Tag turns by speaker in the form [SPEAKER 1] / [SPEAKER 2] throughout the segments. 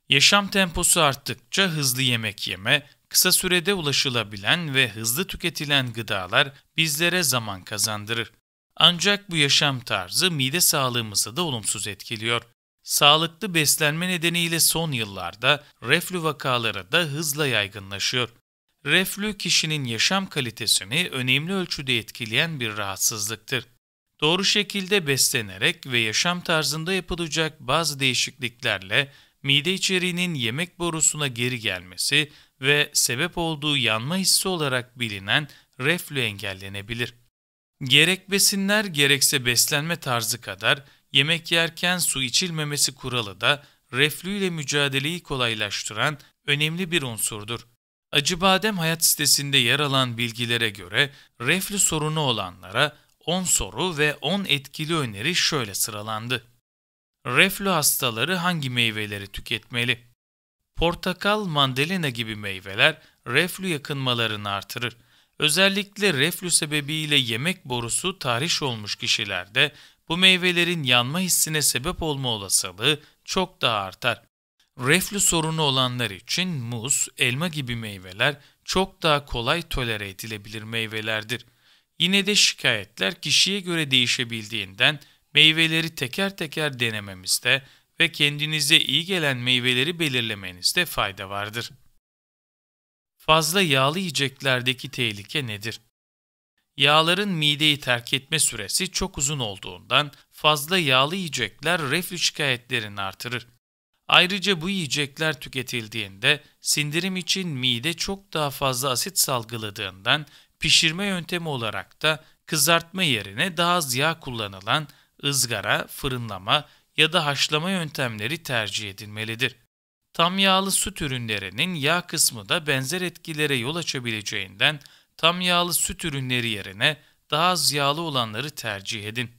[SPEAKER 1] Yaşam temposu arttıkça hızlı yemek yeme, kısa sürede ulaşılabilen ve hızlı tüketilen gıdalar bizlere zaman kazandırır. Ancak bu yaşam tarzı mide sağlığımızı da olumsuz etkiliyor. Sağlıklı beslenme nedeniyle son yıllarda reflü vakaları da hızla yaygınlaşıyor. Reflü kişinin yaşam kalitesini önemli ölçüde etkileyen bir rahatsızlıktır. Doğru şekilde beslenerek ve yaşam tarzında yapılacak bazı değişikliklerle mide içeriğinin yemek borusuna geri gelmesi ve sebep olduğu yanma hissi olarak bilinen reflü engellenebilir. Gerek besinler gerekse beslenme tarzı kadar yemek yerken su içilmemesi kuralı da reflü ile mücadeleyi kolaylaştıran önemli bir unsurdur. Acıbadem Hayat sitesinde yer alan bilgilere göre reflü sorunu olanlara 10 soru ve 10 etkili öneri şöyle sıralandı. Reflü hastaları hangi meyveleri tüketmeli? Portakal, mandalina gibi meyveler reflü yakınmalarını artırır. Özellikle reflü sebebiyle yemek borusu tahriş olmuş kişilerde bu meyvelerin yanma hissine sebep olma olasılığı çok daha artar. Reflü sorunu olanlar için muz, elma gibi meyveler çok daha kolay tolere edilebilir meyvelerdir. Yine de şikayetler kişiye göre değişebildiğinden meyveleri teker teker denememizde ve kendinize iyi gelen meyveleri belirlemenizde fayda vardır. Fazla yağlı yiyeceklerdeki tehlike nedir? Yağların mideyi terk etme süresi çok uzun olduğundan fazla yağlı yiyecekler reflü şikayetlerini artırır. Ayrıca bu yiyecekler tüketildiğinde sindirim için mide çok daha fazla asit salgıladığından pişirme yöntemi olarak da kızartma yerine daha az yağ kullanılan ızgara, fırınlama ya da haşlama yöntemleri tercih edilmelidir. Tam yağlı süt ürünlerinin yağ kısmı da benzer etkilere yol açabileceğinden tam yağlı süt ürünleri yerine daha az yağlı olanları tercih edin.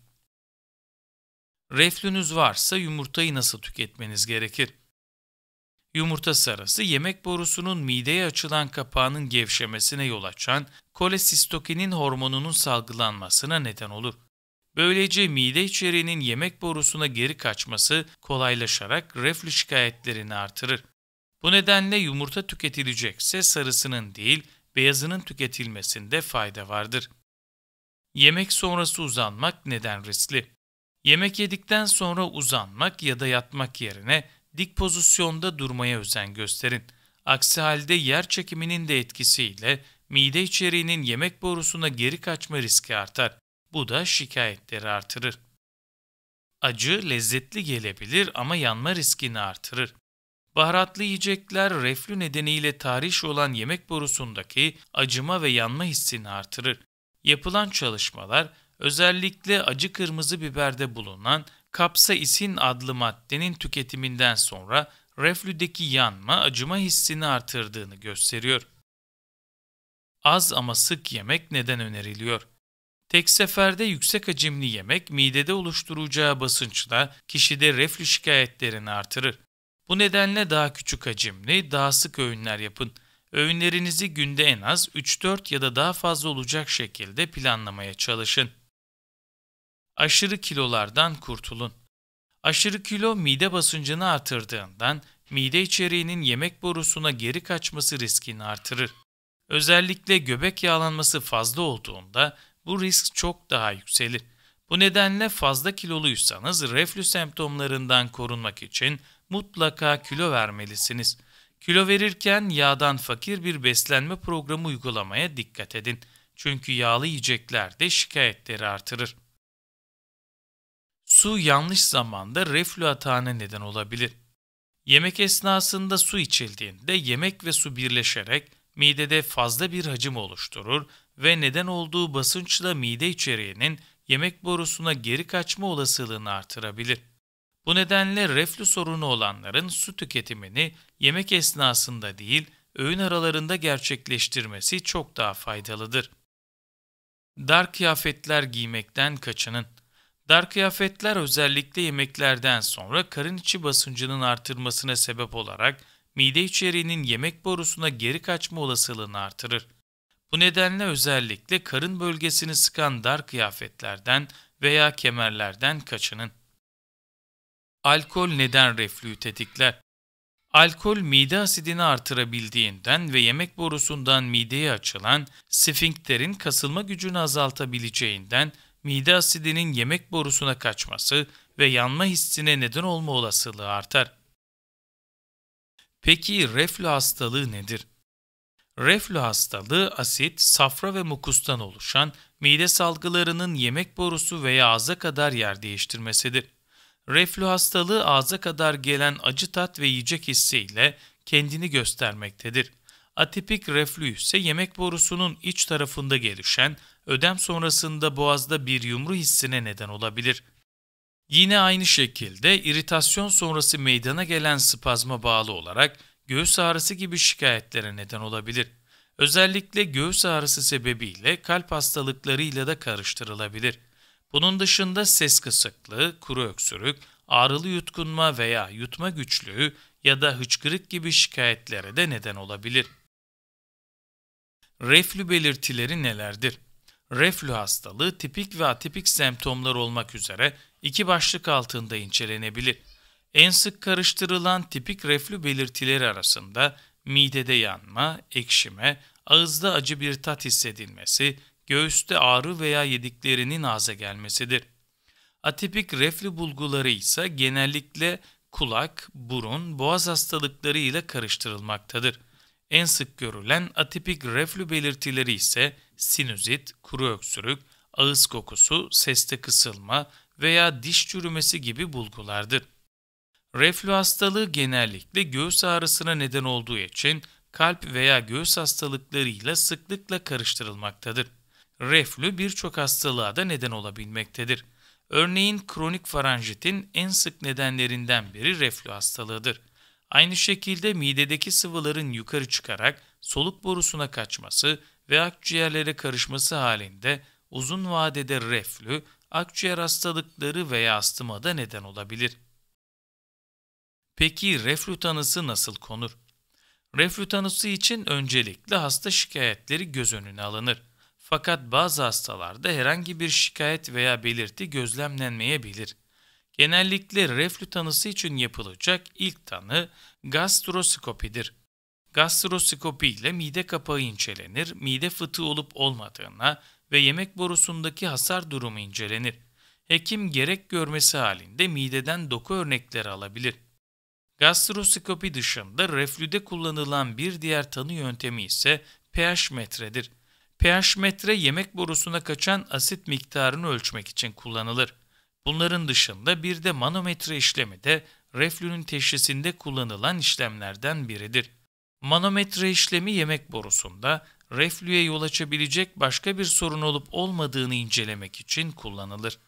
[SPEAKER 1] Reflünüz varsa yumurtayı nasıl tüketmeniz gerekir? Yumurta sarısı yemek borusunun mideye açılan kapağının gevşemesine yol açan kolesistokinin hormonunun salgılanmasına neden olur. Böylece mide içeriğinin yemek borusuna geri kaçması kolaylaşarak reflü şikayetlerini artırır. Bu nedenle yumurta tüketilecekse sarısının değil, beyazının tüketilmesinde fayda vardır. Yemek sonrası uzanmak neden riskli? Yemek yedikten sonra uzanmak ya da yatmak yerine dik pozisyonda durmaya özen gösterin. Aksi halde yer çekiminin de etkisiyle mide içeriğinin yemek borusuna geri kaçma riski artar. Bu da şikayetleri artırır. Acı lezzetli gelebilir ama yanma riskini artırır. Baharatlı yiyecekler reflü nedeniyle tahriş olan yemek borusundaki acıma ve yanma hissini artırır. Yapılan çalışmalar özellikle acı kırmızı biberde bulunan kapsaisin adlı maddenin tüketiminden sonra reflüdeki yanma, acıma hissini artırdığını gösteriyor. Az ama sık yemek neden öneriliyor? Tek seferde yüksek hacimli yemek midede oluşturacağı basınçla kişide reflü şikayetlerini artırır. Bu nedenle daha küçük hacimli, daha sık öğünler yapın. Öğünlerinizi günde en az 3-4 ya da daha fazla olacak şekilde planlamaya çalışın. Aşırı kilolardan kurtulun. Aşırı kilo mide basıncını artırdığından mide içeriğinin yemek borusuna geri kaçması riskini artırır. Özellikle göbek yağlanması fazla olduğunda bu risk çok daha yükselir. Bu nedenle fazla kiloluysanız reflü semptomlarından korunmak için mutlaka kilo vermelisiniz. Kilo verirken yağdan fakir bir beslenme programı uygulamaya dikkat edin. Çünkü yağlı yiyecekler de şikayetleri artırır. Su yanlış zamanda reflü atağına neden olabilir. Yemek esnasında su içildiğinde yemek ve su birleşerek midede fazla bir hacim oluşturur ve neden olduğu basınçla mide içeriğinin yemek borusuna geri kaçma olasılığını artırabilir. Bu nedenle reflü sorunu olanların su tüketimini yemek esnasında değil, öğün aralarında gerçekleştirmesi çok daha faydalıdır. Dar kıyafetler giymekten kaçının. Dar kıyafetler özellikle yemeklerden sonra karın içi basıncının artırmasına sebep olarak mide içeriğinin yemek borusuna geri kaçma olasılığını artırır. Bu nedenle özellikle karın bölgesini sıkan dar kıyafetlerden veya kemerlerden kaçının. Alkol neden reflüyü tetikler? Alkol mide asidini artırabildiğinden ve yemek borusundan mideye açılan sfinkterin kasılma gücünü azaltabileceğinden mide asidinin yemek borusuna kaçması ve yanma hissine neden olma olasılığı artar. Peki reflü hastalığı nedir? Reflü hastalığı asit, safra ve mukustan oluşan mide salgılarının yemek borusu veya ağza kadar yer değiştirmesidir. Reflü hastalığı ağza kadar gelen acı tat ve yiyecek hissiyle kendini göstermektedir. Atipik reflü ise yemek borusunun iç tarafında gelişen, ödem sonrasında boğazda bir yumru hissine neden olabilir. Yine aynı şekilde iritasyon sonrası meydana gelen spazma bağlı olarak göğüs ağrısı gibi şikayetlere neden olabilir. Özellikle göğüs ağrısı sebebiyle kalp hastalıklarıyla da karıştırılabilir. Bunun dışında ses kısıklığı, kuru öksürük, ağrılı yutkunma veya yutma güçlüğü ya da hıçkırık gibi şikayetlere de neden olabilir. Reflü belirtileri nelerdir? Reflü hastalığı tipik ve atipik semptomlar olmak üzere iki başlık altında incelenebilir. En sık karıştırılan tipik reflü belirtileri arasında midede yanma, ekşime, ağızda acı bir tat hissedilmesi, göğüste ağrı veya yediklerinin ağza gelmesidir. Atipik reflü bulguları ise genellikle kulak, burun, boğaz hastalıkları ile karıştırılmaktadır. En sık görülen atipik reflü belirtileri ise sinüzit, kuru öksürük, ağız kokusu, seste kısılma veya diş çürümesi gibi bulgulardır. Reflü hastalığı genellikle göğüs ağrısına neden olduğu için kalp veya göğüs hastalıklarıyla sıklıkla karıştırılmaktadır. Reflü birçok hastalığa da neden olabilmektedir. Örneğin kronik faranjitin en sık nedenlerinden biri reflü hastalığıdır. Aynı şekilde midedeki sıvıların yukarı çıkarak soluk borusuna kaçması ve akciğerlere karışması halinde uzun vadede reflü, akciğer hastalıkları veya astıma da neden olabilir. Peki reflü tanısı nasıl konur? Reflü tanısı için öncelikle hasta şikayetleri göz önüne alınır. Fakat bazı hastalarda herhangi bir şikayet veya belirti gözlemlenmeyebilir. Genellikle reflü tanısı için yapılacak ilk tanı gastroskopidir. Gastroskopi ile mide kapağı incelenir, mide fıtığı olup olmadığına ve yemek borusundaki hasar durumu incelenir. Hekim gerek görmesi halinde mideden doku örnekleri alabilir. Gastroskopi dışında reflüde kullanılan bir diğer tanı yöntemi ise pH metredir. pH metre yemek borusuna kaçan asit miktarını ölçmek için kullanılır. Bunların dışında bir de manometre işlemi de reflünün teşhisinde kullanılan işlemlerden biridir. Manometre işlemi yemek borusunda reflüye yol açabilecek başka bir sorun olup olmadığını incelemek için kullanılır.